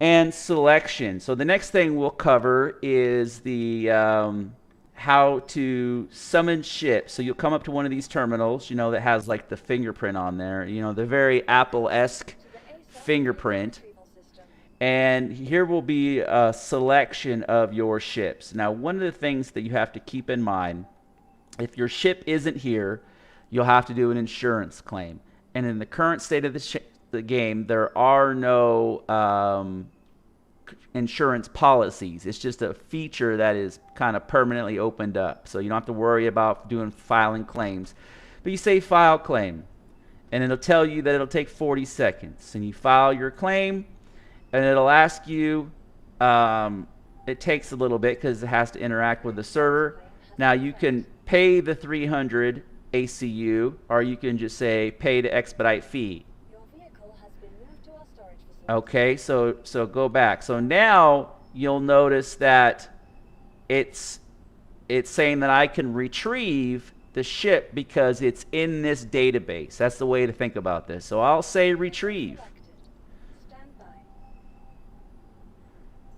and selection. So the next thing we'll cover is the how to summon ships. So you'll come up to one of these terminals, that has like the fingerprint on there, the very Apple-esque fingerprint. And here will be a selection of your ships. Now, one of the things that you have to keep in mind, if your ship isn't here, you'll have to do an insurance claim. And in the current state of the game, there are no insurance policies. It's just a feature that is kind of permanently opened up. So you don't have to worry about filing claims. But you say file claim, and it'll tell you that it'll take 40 seconds. And you file your claim, and it'll ask you, it takes a little bit because it has to interact with the server. Now you can pay the 300 ACU, or you can just say pay to expedite fee. Okay, so go back. So now you'll notice that it's saying that I can retrieve the ship because it's in this database. That's the way to think about this. So I'll say retrieve.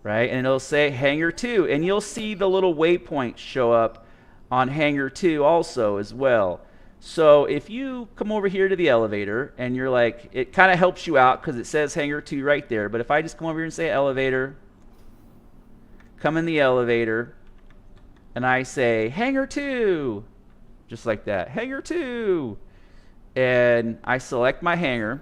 Right, and it'll say hangar 2, and you'll see the little waypoint show up on hangar 2 also as well. So if you come over here to the elevator and you're like, it kind of helps you out because it says hangar 2 right there, but if I just come over here and say elevator, come in the elevator, and I say hangar 2, just like that, hangar 2, and I select my hangar.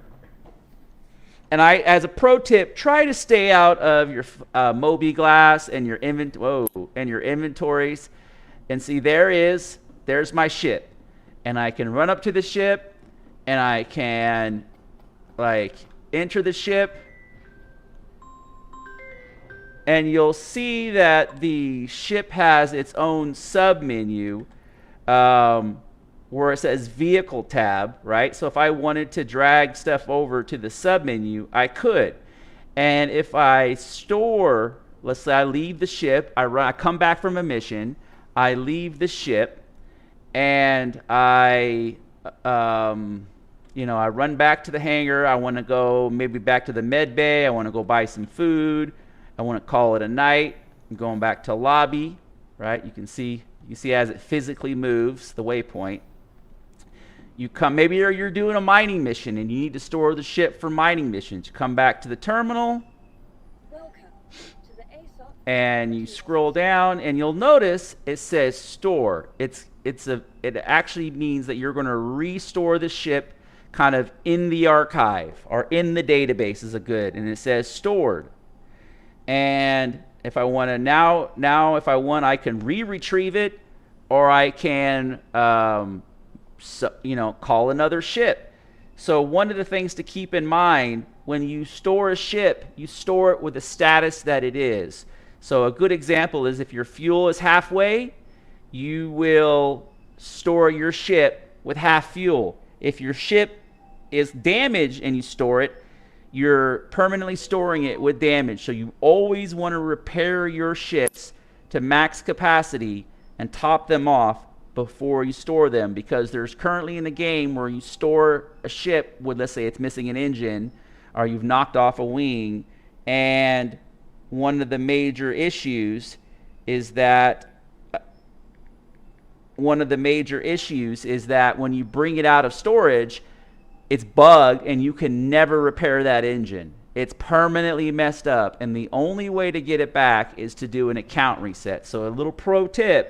And as a pro tip, try to stay out of your Moby glass and your inventories. And see, there's my ship. And I can run up to the ship, and I can enter the ship. And you'll see that the ship has its own submenu. Where it says vehicle tab, right? So if I wanted to drag stuff over to the submenu, I could. And if I store, let's say I leave the ship, I come back from a mission, I leave the ship, and I run back to the hangar. I want to go maybe back to the med bay. I want to go buy some food. I want to call it a night. I'm going back to lobby, right? You see as it physically moves, the waypoint. You come, maybe you're doing a mining mission and you need to store the ship for mining missions. You come back to the terminal and you scroll down, and you'll notice it says store. It actually means that you're going to restore the ship kind of in the archive or in the database is a good, and it says stored. And if I want to now if I want, I can retrieve it, or I can call another ship. So one of the things to keep in mind when you store a ship, you store it with the status that it is. So a good example is if your fuel is halfway, you will store your ship with half fuel. If your ship is damaged and you store it, you're permanently storing it with damage. So you always want to repair your ships to max capacity and top them off before you store them, because there's currently in the game where you store a ship with, let's say it's missing an engine or you've knocked off a wing, and one of the major issues is that when you bring it out of storage, it's bugged and you can never repair that engine. It's permanently messed up, and the only way to get it back is to do an account reset. So a little pro tip: